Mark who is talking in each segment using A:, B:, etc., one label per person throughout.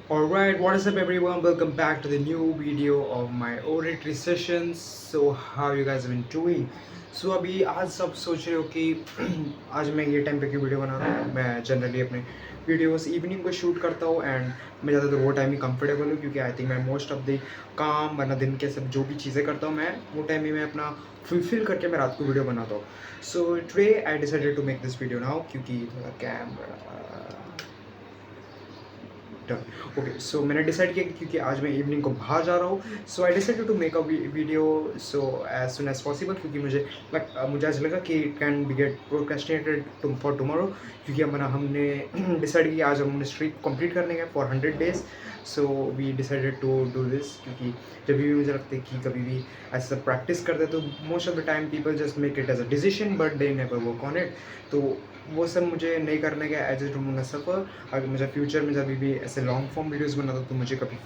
A: Alright, what is up everyone? Welcome back to the new video of my oratory sessions. So how you guys have been doing? So अभी आज सब सोच रहे हो कि आज मैं ये टाइम पे क्यों वीडियो बना रहा हूँ. मैं जनरली अपने वीडियोस इवनिंग को शूट करता हूँ एंड मैं ज़्यादातर वो टाइम ही कंफर्टेबल हूँ क्योंकि आई थिंक मैं मोस्ट ऑफ द काम वरना दिन के सब जो भी चीज़ें करता हूँ मैं वो टाइम ही मैं अपना फुलफिल करके मैं रात को वीडियो बनाता हूँ. So today I decided to make this video now क्योंकि थोड़ा कैमरा डन. ओके, सो मैंने डिसाइड किया कि क्योंकि आज मैं इवनिंग को बाहर जा रहा हूँ, so I decided to make a video so as soon as possible क्योंकि मुझे आज लगा कि it can be get procrastinated for tomorrow क्योंकि हमने डिसाइड किया आज हमने स्ट्रीक कंप्लीट करने का for 100 days. So we decided to do this क्योंकि जब भी मुझे लगता है कि कभी भी ऐसा प्रैक्टिस करते तो most of the time people just make it as a decision but they never work on it. तो वो सब मुझे नहीं करने का. As a don't suffer. अगर मुझे फ्यूचर में जब भी ऐसे लॉन्ग फॉर्म वीडियोस बनाता तो मुझे कभी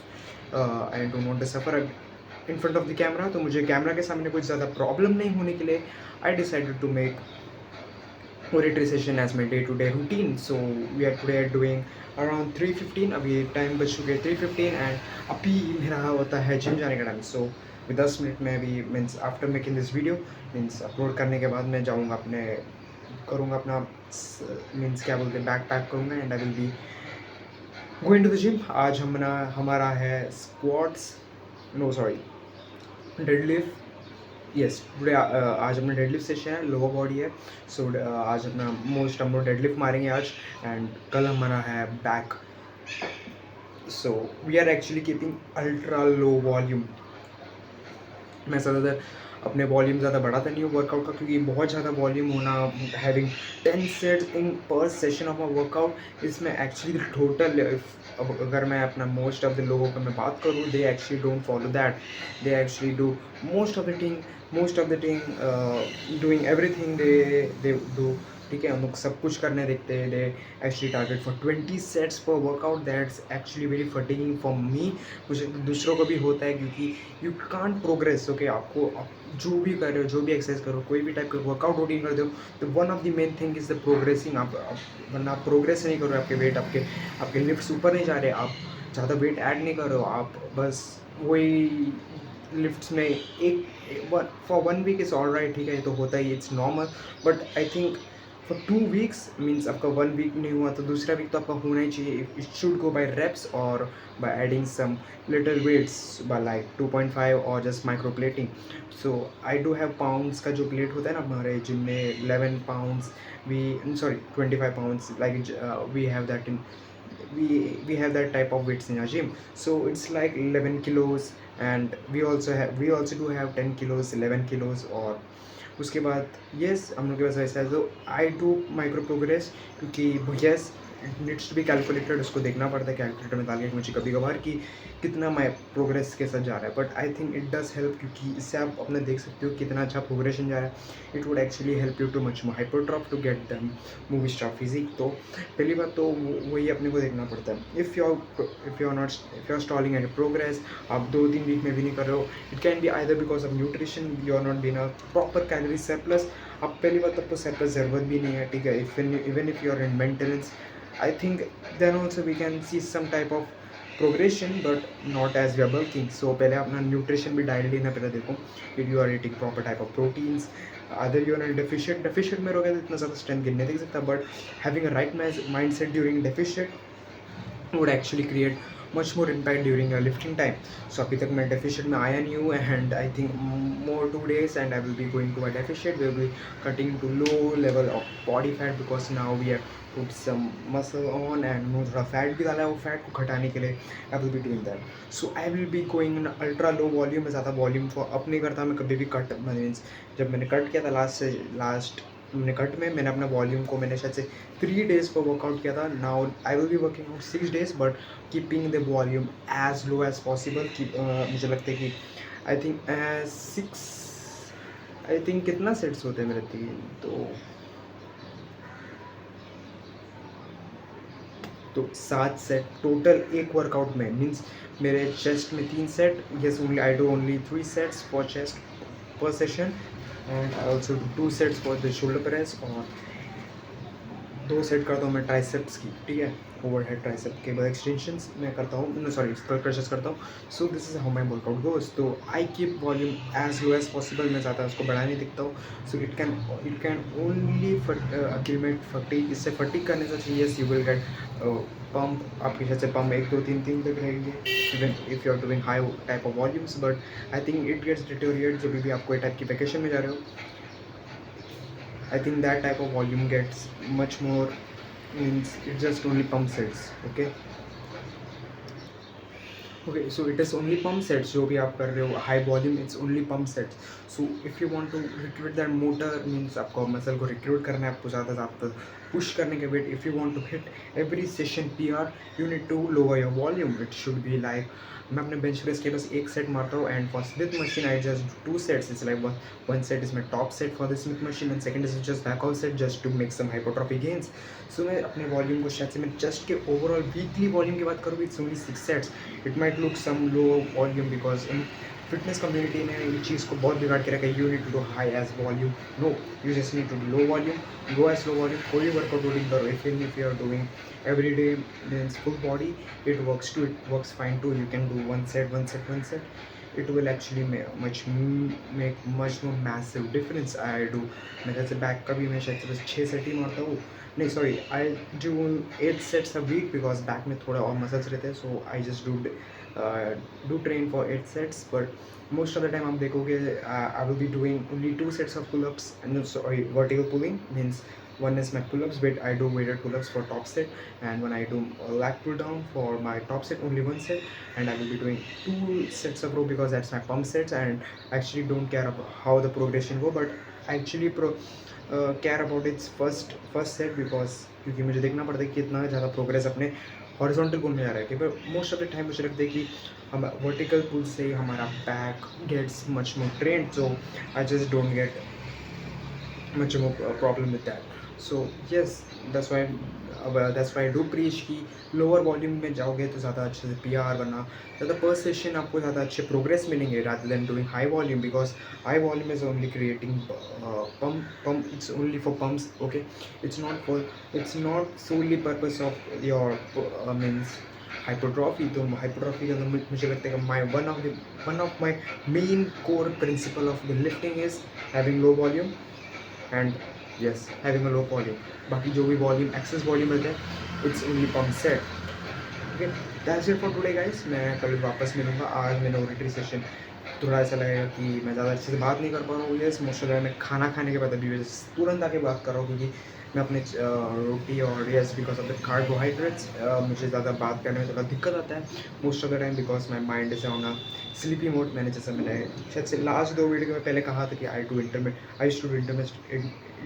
A: I don't want to suffer in front of the camera. तो मुझे कैमरा के सामने कुछ ज़्यादा प्रॉब्लम नहीं होने के लिए I decided to make oratory session as my day to day routine. So we are today doing around 3:15. अभी टाइम बज चुके हैं 3:15 एंड अभी मेरा होता है जिम जाने का टाइम. सो 10 मिनट में अभी means after making this video means upload करने के बाद मैं जाऊँगा अपने करूँगा अपना मीन्स क्या बोलते हैं बैक पैक करूँगा and I will be going to the gym. आज हमारा है squats no sorry deadlift. Yes today आज अपना डेडलिफ्ट सेशन है. लोअर बॉडी है. सो आज अपना मोस्ट हम लोग डेडलिफ्ट मारेंगे आज एंड कल हमारा है back. So we are actually keeping ultra low volume. मैं ज़्यादातर अपने वॉल्यूम ज़्यादा बढ़ाता नहीं हूँ वर्कआउट का क्योंकि बहुत ज़्यादा वॉल्यूम होना हैविंग 10 सेट्स इन पर सेशन ऑफ माई वर्कआउट इसमें एक्चुअली टोटल. अब अगर मैं अपना मोस्ट ऑफ द लोगों का मैं बात करूँ they actually don't follow that. They actually do most of the thing doing everything they do. ठीक है, हम लोग सब कुछ करने देखते हैं. They actually target for 20 sets पर workout. That's actually very fatiguing for me. मुझे दूसरों को भी होता है क्योंकि यू कांट प्रोग्रेस. ओके, आपको आप जो भी कर रहे हो जो भी एक्सरसाइज करो कोई भी टाइप का वर्कआउट रूटीन कर दो तो one of the main thing is the progressing. वरना आप प्रोग्रेस नहीं कर रहे हो. आपके वेट आपके लिफ्ट्स ऊपर नहीं जा रहे. आप ज़्यादा वेट ऐड नहीं कर रहे हो. आप बस वही लिफ्ट्स में एक for 1 week is all right. ठीक है, ये तो होता ही, it's normal. But I think for 2 weeks means आपका 1 वीक नहीं हुआ तो दूसरा वीक तो आपका होना ही चाहिए. It should go by reps और by adding some little weights by like 2.5 और just micro plating. So I do have pounds का जो प्लेट होता है ना हमारे जिम में 11 pounds we sorry 25 pounds like we have that in we have that type of weights in our gym. So it's like 11 kilos and we also do have 10 kilos 11 kilos. और उसके बाद yes हम लोग के पास ऐसा है. तो आई डू माइक्रो प्रोग्रेस क्योंकि yes it needs to be calculated. उसको देखना पड़ता है कैलकुलेटर में डाल के मुझे कभी कभार कि कितना माई प्रोग्रेस के साथ जा रहा है. But I think it does help क्योंकि इससे आप अपने देख सकते हो कितना अच्छा प्रोग्रेशन जा रहा है. It would actually help you to much hypertrophy to get them movie star physique. तो पहली बात तो वही अपने को देखना पड़ता है. If you are stalling at progress आप 2-3 वीक में भी नहीं कर रहे हो. It can be either because of nutrition you are not been a proper calorie surplus. अब पहली बात आपको सरप्लस ज़रूरत भी नहीं है. ठीक है, even if you are in maintenance I think then also we can see some type of progression but not as we are bulking. So पहले अपना न्यूट्रिशन भी डाइट लेना पहले देखो if you are eating proper type of proteins. Other you are deficient में रहोगे तो इतना ज़्यादा स्ट्रेंथ गिनने देख सकता. But having a right mindset during deficient would actually create much more impact during your lifting time. So अभी तक मैं deficit में आया नहीं हूँ and I think more 2 days and I will be going to a deficit. We will be cutting to low level of body fat because now we have put some muscle on and मुझे थोड़ा fat भी डाला है. वो fat को घटाने के लिए I will be doing that. So I will be going in ultra low volume. मैं ज़्यादा volume for अप नहीं करता. मैं कभी भी कट मीन्स जब मैंने कट किया था लास्ट मैंने कट में मैंने अपना वॉल्यूम को मैंने शायद से 3 days पर वर्कआउट किया था. Now I will be working out 6 days but keeping the volume as low as possible. मुझे लगता है कि आई थिंक 6 आई थिंक कितना सेट्स होते हैं मेरे 3 तो 7 सेट टोटल एक वर्कआउट में. मीन्स मेरे चेस्ट में 3 set. Yes only I do only 3 sets for chest per session and I also 2 sets for the shoulder press और 2 सेट करता हूँ मैं ट्राइसेप्स की. ठीक है, ओवरहेड ट्राइसेप केबल एक्सटेंशंस मैं करता हूँ, सॉरी स्कल क्रशेस करता हूँ. So this is how my workout goes. तो I keep volume as low as possible. मैं ज़्यादा उसको बढ़ाने दिखता हूँ. So it can only accumulate fatigue. इससे फटीग करने से चाहिए यू विल गेट पम्प. आपके शायद से पम्प 1 2 3 3 तक रहेंगे even if you are doing high type of volumes. But I think it gets deteriorate जब भी आपको ये टाइप की वैकेशन में जा रहे हो. I think that type of volume gets much more, means it just only pump sets. Okay, so it is only pump sets जो भी आप कर रहे हो high volume, it's only pump sets. So if you want to recruit that motor, means आपको muscle को recruit करना है, आपको ज़्यादा ज़्यादा push करने के बाद if you want to hit every session PR, you need to lower your volume. It should be like, मैं अपने बेंच प्रेस के बस एक सेट मारता हूँ and for Smith machine I just 2 sets. It's like one set is my top set for the Smith machine and second is just backout set just to make some hypertrophy gains. So मैं अपने volume को शायद से मैं chest के overall weekly volume की बात करूँ, it's only 6 sets. It might look some low volume because in fitness community ने इस चीज़ को बहुत बिगाड़ के रखा है. You need to do high as volume. No, you just need to do low volume. Go as low volume. कोई भी वर्कआउट रूटीन करो, if you are doing every day means full body, it works too, it works fine too. You can do one set. It will actually make much more massive difference. I do, मैं जैसे back का भी मैं शायद से बस 6 set ही मारता हूँ. नहीं sorry, I do 8 sets a week because back में थोड़ा और मसल्स रहते हैं. So I just do train for 8 sets. But most of the time आप देखोगे I will be doing only 2 sets of pull-ups and sorry vertical pulling. Means one is my pull-ups, but I do weighted pull-ups for top set, and when I do leg pull down for my top set, only 1 set, and I will be doing 2 sets of row because that's my pump sets. And I actually don't care about how the progression go, but I actually care about its first set because क्योंकि मुझे देखना पड़ता है कि कितना ज़्यादा progress अपने horizontal गोल में जा रहा है. पर मोस्ट ऑफ द टाइम मुझे लगता है कि हम वर्टिकल पुल से ही हमारा back gets much more trained. So I just don't get much more problem with that. So yes, that's why I do preach कि लोअर वॉल्यूम में जाओगे तो ज़्यादा अच्छे से PR बनना, ज़्यादा पर सेशन आपको ज़्यादा अच्छे प्रोग्रेस मिलेंगे rather than doing high volume, because high volume is only creating pump. It's only for pumps. Okay, it's not solely purpose of your means hypertrophy. तो hypertrophy के अंदर मुझे लगता है कि one of my main core principle of the lifting is having low volume and yes, having a low volume. बाकी जो भी वॉल्यूम एक्सेस वॉल्यूम रहता है, it's only pump set. Okay, that's it for today guys. मैं कल वापस मिलूँगा. आज मैंने ओरिटरी सेशन थोड़ा ऐसा लगेगा कि मैं ज़्यादा अच्छे से बात नहीं कर पा रहा हूँ. यस, मोस्ट ऑफ मैं खाना खाने के बाद अभी तुरंत आके बात कर रहा हूँ क्योंकि मैं अपने रोटी और yes because of the carbohydrates मुझे ज़्यादा बात करने में थोड़ा दिक्कत आता है most of the time because my mind is on a sleepy mode. मैंने जैसे मैंने शायद से लास्ट 2 वीडियो में पहले कहा था कि आई टू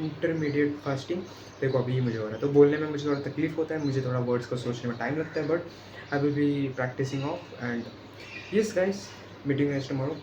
A: इंटरमीडिएट फास्टिंग. देखो अभी मुझे हो रहा है तो बोलने में मुझे थोड़ा तकलीफ होता है, मुझे थोड़ा वर्ड्स को सोचने में टाइम लगता है. But I will be practicing off and yes guys, meeting next tomorrow.